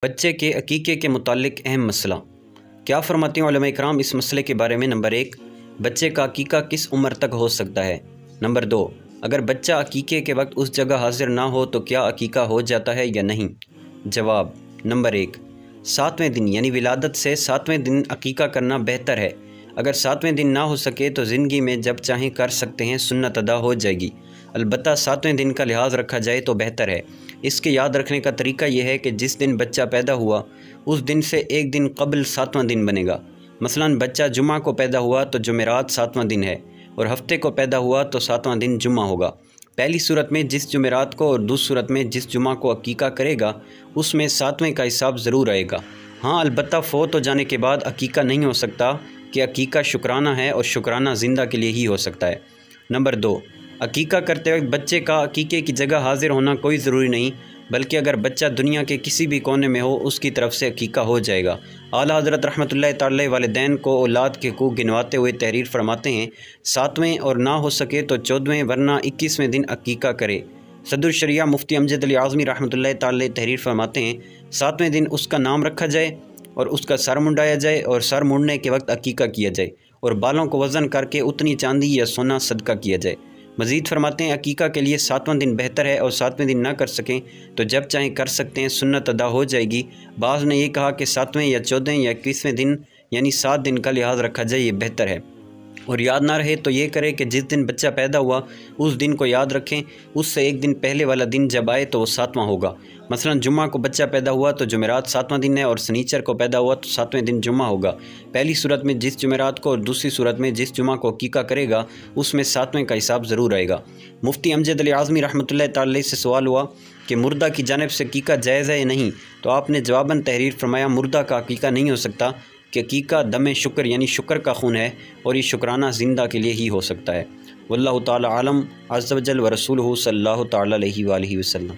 بچے کے عقیقے کے متعلق اہم مسئلہ کیا فرماتے ہیں علماء اکرام اس مسئلے کے بارے میں؟ نمبر 1، بچے کا عقیقہ کس عمر تک ہو سکتا ہے؟ نمبر 2، اگر بچہ عقیقے کے وقت اس جگہ حاضر نہ ہو تو کیا عقیقہ ہو جاتا ہے یا نہیں؟ جواب: نمبر 1، 7ویں دن یعنی ولادت سے 7ویں دن عقیقہ کرنا بہتر ہے۔ اگر 7ویں دن نہ ہو سکے تو زندگی میں جب چاہیں کر سکتے ہیں، سنت ادا ہو جائے گی، البتہ 7ویں دن کا لحاظ رکھا جائے تو بہتر ہے۔ اس کے یاد رکھنے کا طریقہ یہ ہے کہ جس دن بچہ پیدا ہوا اس دن سے ایک دن قبل 7واں دن بنے گا۔ مثلاً بچہ جمعہ کو پیدا ہوا تو جمعرات 7واں دن ہے، اور ہفتے کو پیدا ہوا تو 7واں دن جمعہ ہوگا۔ پہلی صورت میں جس جمعرات کو اور دوسری صورت میں جس جمعہ کو عقیقہ کرے گا اس میں 7ویں کا حساب ضرور آئے گا۔ ہاں، البتہ فوت ہو جانے کے بعد عقیقہ نہیں ہو سکتا کہ عقیقہ شکرانہ ہے اور شکرانہ زندہ کے لیے ہی ہو سکتا ہے۔ نمبر 2، عقیقہ کرتے وقت بچے کا عقیقے کی جگہ حاضر ہونا کوئی ضروری نہیں، بلکہ اگر بچہ دنیا کے کسی بھی کونے میں ہو اس کی طرف سے عقیقہ ہو جائے گا۔ اعلیٰ حضرت رحمۃ اللہ تعالی والدین کو اولاد کے حقوق گنواتے ہوئے تحریر فرماتے ہیں، 7ویں اور نہ ہو سکے تو 14ویں ورنہ 21ویں دن عقیقہ کرے۔ صدر الشریعہ مفتی امجد علی اعظمی رحمۃ اللہ تعالی تحریر فرماتے ہیں، 7ویں دن اس کا نام رکھا جائے اور اس کا سر منڈایا جائے اور سر منڈنے کے وقت عقیقہ کیا جائے اور بالوں کو وزن کر کے اتنی چاندی یا سونا صدقہ کیا جائے۔ مزید فرماتے ہیں، عقیقہ کے لیے 7واں دن بہتر ہے اور 7ویں دن نہ کر سکیں تو جب چاہیں کر سکتے ہیں، سنت ادا ہو جائے گی۔ بعض نے یہ کہا کہ 7ویں یا 14ویں یا 21ویں دن یعنی 7 دن کا لحاظ رکھا جائے، یہ بہتر ہے۔ اور یاد نہ رہے تو یہ کرے کہ جس دن بچہ پیدا ہوا اس دن کو یاد رکھیں، اس سے ایک دن پہلے والا دن جب آئے تو وہ 7واں ہوگا۔ مثلا جمعہ کو بچہ پیدا ہوا تو جمعرات 7واں دن ہے، اور سنیچر کو پیدا ہوا تو 7ویں دن جمعہ ہوگا۔ پہلی صورت میں جس جمعرات کو اور دوسری صورت میں جس جمعہ کو عقیقہ کرے گا اس میں 7ویں کا حساب ضرور آئے گا۔ مفتی امجد علی اعظمی رحمۃ اللہ تعالی سے سوال ہوا کہ مردہ کی جانب سے عقیقہ جائز ہے یا نہیں، تو آپ نے جواباً تحریر فرمایا، مردہ کا عقیقہ نہیں ہو سکتا کہ عقیقہ دم شکر یعنی شکر کا خون ہے اور یہ شکرانہ زندہ کے لیے ہی ہو سکتا ہے۔ واللہ تعالی عالم عز و جل و رسولہ صلی اللہ تعالی علیہ وآلہ وسلم۔